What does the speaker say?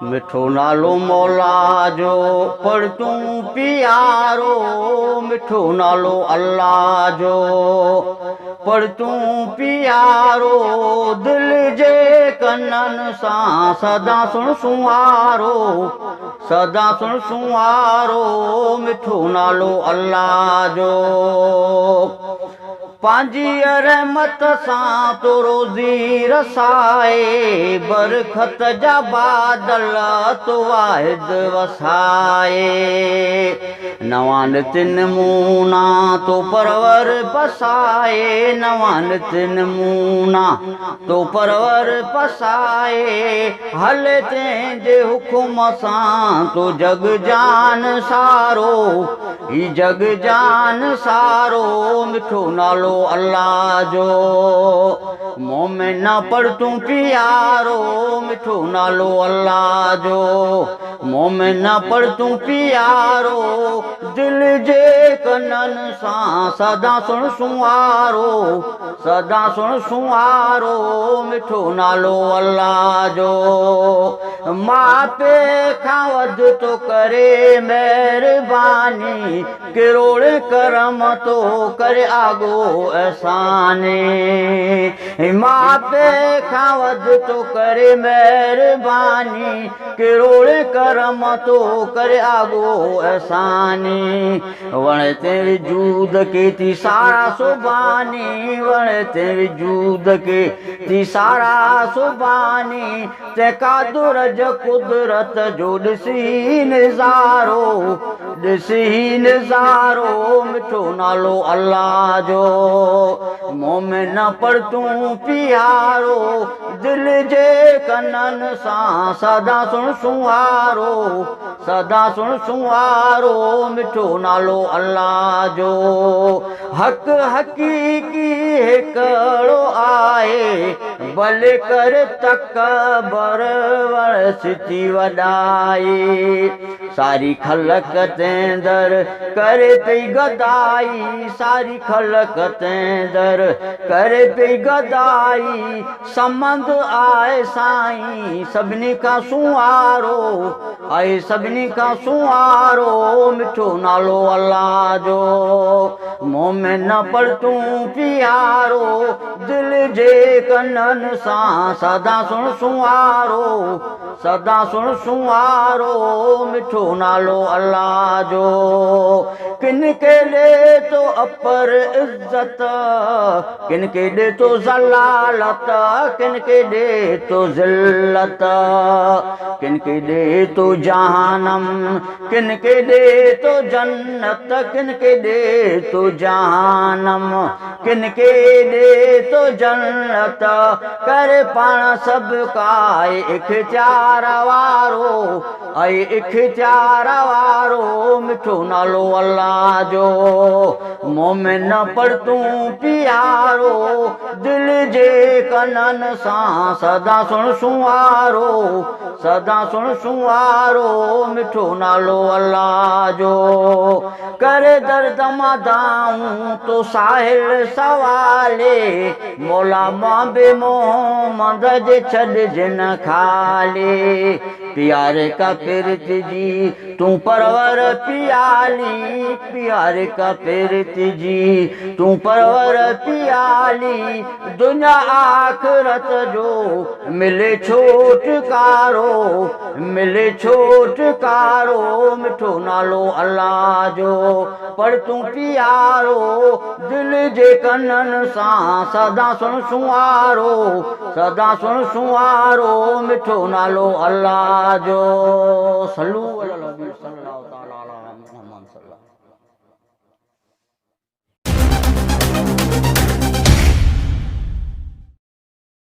मिठो नालो मौला जो पढ़ तूं प्यारो, मिठो नालो अल्लाह जो पढ़ तूं प्यारो, दिल जे कननि सां सदा सुण सुवारो, सदा सुण सुवारो, मिठो नालो अल्लाह जो। पंहिंजी रहमत सां तो रोज़ी रसाए, बरखत जा बादल तो वाहिद वसाए, नवां नित नमूना तो परवर बसाए, नवां नित नमूना तो परवर बसाए, हले तंहिंजे हुकुम सां तो जग जान सारो, ही जग जान सारो, मिठो नालो अल्लाह जो। मोमिन पढ़ तूं प्यारो, मिठो नालो अल्लाह जो, मोमिन पढ़ तूं प्यारो, दिल जे कननि सां सदा सुण सुवारो, सदा सुण सुवारो, मिठो नालो अल्लाह जो। मां पे खां वधि तो करे महिरबानी, किरोड़ करम तो करे आगो अहसाने, मां पे खां वधि तो करे महिरबानी, किरोड़ करम तो करे आगो अहसाने, वण ते वजूद के थी सारा सुबानी, वण ते वजूद के थी सारा सुबानी, तंहिंका दुरज कुदरत जो ॾिसी निज़ारो, ॾिसी निज़ारो, मिठो नालो अल्लाह जो। मोमिन पढ़ तूं प्यारो, दिल जे कननि सां सदा सुण सुवारो, सदा सुण सुवारो, मिठो नालो अल्लाह जो। हक़ हक़ीक़ी हिकिड़ो आहे, भले कर तकबर वणसि थी वॾाई, सारी ख़लक तेंदर करे पई गदाई, सारी ख़लक तेंदर करे पई गदाई, समंद आए साईं सभिनी खां सुवारो, आए सभिनी खां सुवारो, मिठो नालो अल्लाह जो। मोमिन पढ़ तूं प्यारो, दिल जे कननि सां सदा सुण सुवारो, सदा सुण सुवारो, मिठो नालो अल्लाह जो। किन के ॾे तो अपर इज़्ज़त, किन के ॾे तो ज़लालत, किन के ॾे तो ज़िल्लत, किन के ॾे तो जहानम, किन के ॾे तो जन्नत, किन के ॾे तो जहानम, किन के ॾे तो जन्नत, करे पाण सभु काए इख्तियार वारो, ऐं इख्तियार वारो, मिठो नालो अल्लाह जो। मोमिन पढ़ तूं प्यारो, दिल जे कननि सां सदा सुण सुवारो, सदा सुण सुवारो, मिठो नालो अल्लाह जो। करे दर्द मदाऊं तो साहिल सवाले, मौला मां बे मोहम्मद जे छॾिजे न खाले, प्यारे का पिरत जी तूं परवर पियाली, प्यारे का पिरत जी तूं परवर पियाली, दुनिया आखिरत जो मिले छोटकारो, मिले छोटकारो, मिठो नालो अल्लाह जो। पढ़ तूं प्यारो, दिल जे कननि सां सदा सुण सुवारो, सदा सुण सुवारो, मिठो नालो अल्लाह जो। सल्लू अला नबी सल्लल्लाहु तआला अला मुहम्मद सल्लल्लाहु।